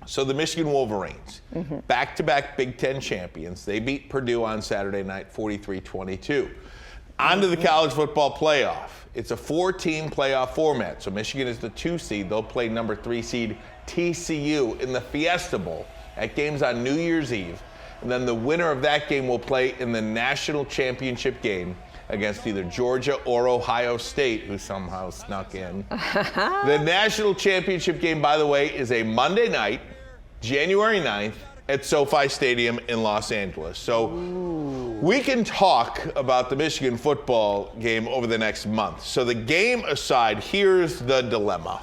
So the Michigan Wolverines, back-to-back Big Ten champions. They beat Purdue on Saturday night, 43-22. On to the college football playoff. It's a 4-team playoff format. So Michigan is the 2 seed. They'll play number 3 seed TCU in the Fiesta Bowl. That game's on New Year's Eve. And then the winner of that game will play in the national championship game against either Georgia or Ohio State, who somehow snuck in. The national championship game, by the way, is a Monday night, January 9th, at SoFi Stadium in Los Angeles. So we can talk about the Michigan football game over the next month. So the game aside, here's the dilemma.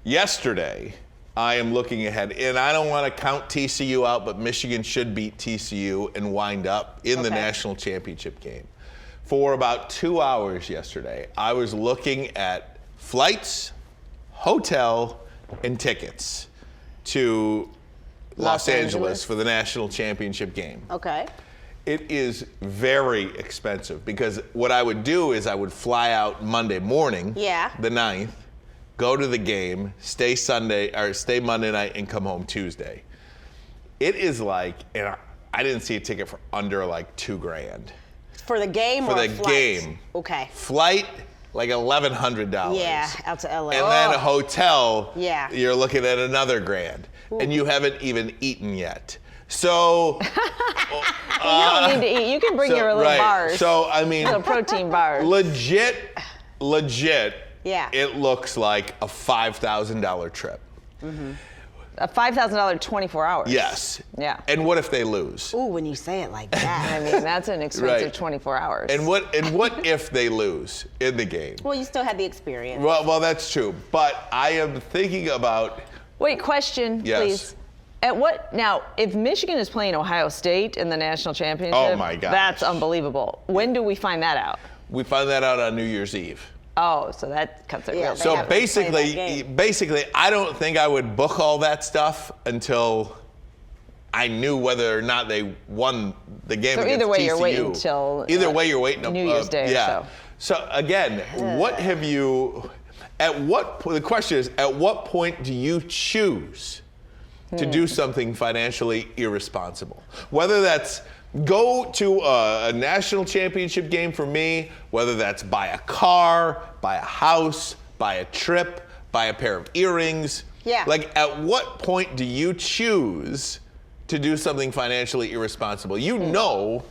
Yesterday, I am looking ahead, and I don't want to count TCU out, but Michigan should beat TCU and wind up in the national championship game. For about 2 hours yesterday, I was looking at flights, hotel, and tickets to Los Angeles for the national championship game. Okay. It is very expensive because what I would do is I would fly out Monday morning, the 9th, go to the game, stay Monday night, and come home Tuesday. It is like, and I didn't see a ticket for under like $2,000 for the game. For the game. Okay. Flight, like $1,100. Yeah, out to LA. And then a hotel. Yeah. You're looking at another $1,000, and you haven't even eaten yet. So you don't need to eat. You can bring your little bars. So I mean, little protein bars. Legit. Yeah. It looks like a $5,000 trip. A $5,000 24 hours. Yes. Yeah. And what if they lose? Ooh, when you say it like that. I mean, that's an expensive 24 hours. And what if they lose in the game? Well, you still had the experience. Well, that's true. But I am thinking about. Wait, question, please. Now, if Michigan is playing Ohio State in the national championship, oh my gosh, that's unbelievable. When do we find that out? We find that out on New Year's Eve. Oh, so that cuts it real. So basically, I don't think I would book all that stuff until I knew whether or not they won the game against TCU. So either way, you're waiting till New Year's Day or so. So again, what have you? The question is, at what point do you choose to do something financially irresponsible? Whether that's go to a national championship game for me, whether that's buy a car, buy a house, buy a trip, buy a pair of earrings. Yeah. Like, at what point do you choose to do something financially irresponsible? You know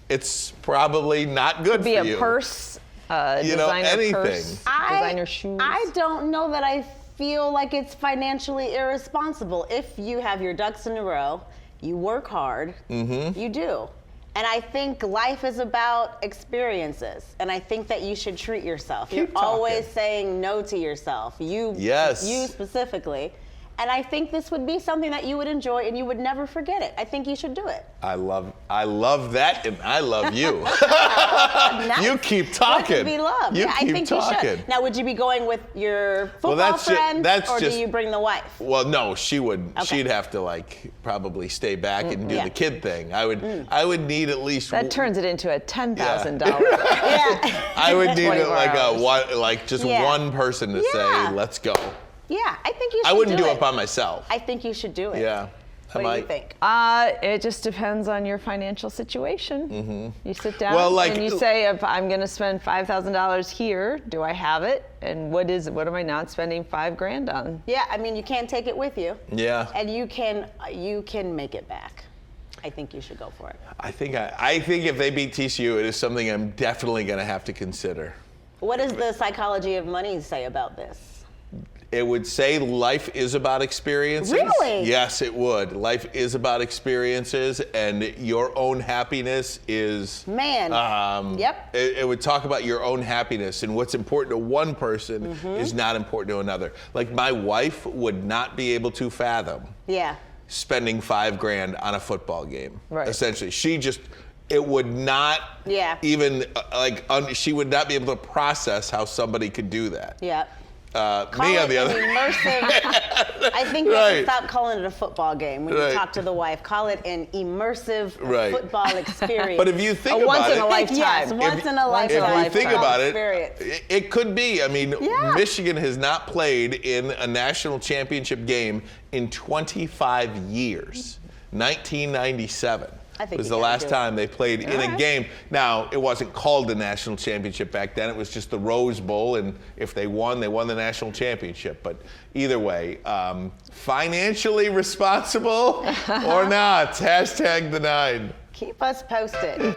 it's probably not good for you. Could be a purse, designer anything. purse, designer shoes. I don't know that I feel like it's financially irresponsible. If you have your ducks in a row, you work hard, you do. And I think life is about experiences. And I think that you should treat yourself. You're always saying no to yourself. You specifically. And I think this would be something that you would enjoy and you would never forget it. I think you should do it. I love that, and I love you. You keep talking. To be loved. You keep I think talking. you should. Now, would you be going with your football friend, or do you bring the wife? Well, no, she would. Okay. She'd have to probably stay back and do the kid thing. I would need at least. That turns it into a $10,000. I would need just one person to say, "Let's go." Yeah, I think you should. I wouldn't do it by myself. I think you should do it. Yeah. What do you think? It just depends on your financial situation. You sit down and you say, if I'm going to spend $5,000 here, do I have it? And what am I not spending $5,000 on? Yeah, I mean, you can't take it with you. Yeah. And you can make it back. I think you should go for it. I think if they beat TCU, it is something I'm definitely going to have to consider. What does the psychology of money say about this? It would say life is about experiences. Really? Yes, it would. Life is about experiences, and your own happiness is. Yep. It would talk about your own happiness, and what's important to one person is not important to another. Like, my wife would not be able to fathom. Spending $5,000 on a football game. Right. Essentially, it would not even she would not be able to process how somebody could do that. Yeah. Me on the other. I think think you have to stop calling it a football game when you talk to the wife. Call it an immersive football experience. But if you think about once in a lifetime. Yes, once in a lifetime. If you think about experience. it could be. I mean, Michigan has not played in a national championship game in 25 years. 1997 was the last time they played in a game. Now, it wasn't called the national championship back then. It was just the Rose Bowl, and if they won the national championship. But either way, financially responsible or not, #the9. Keep us posted.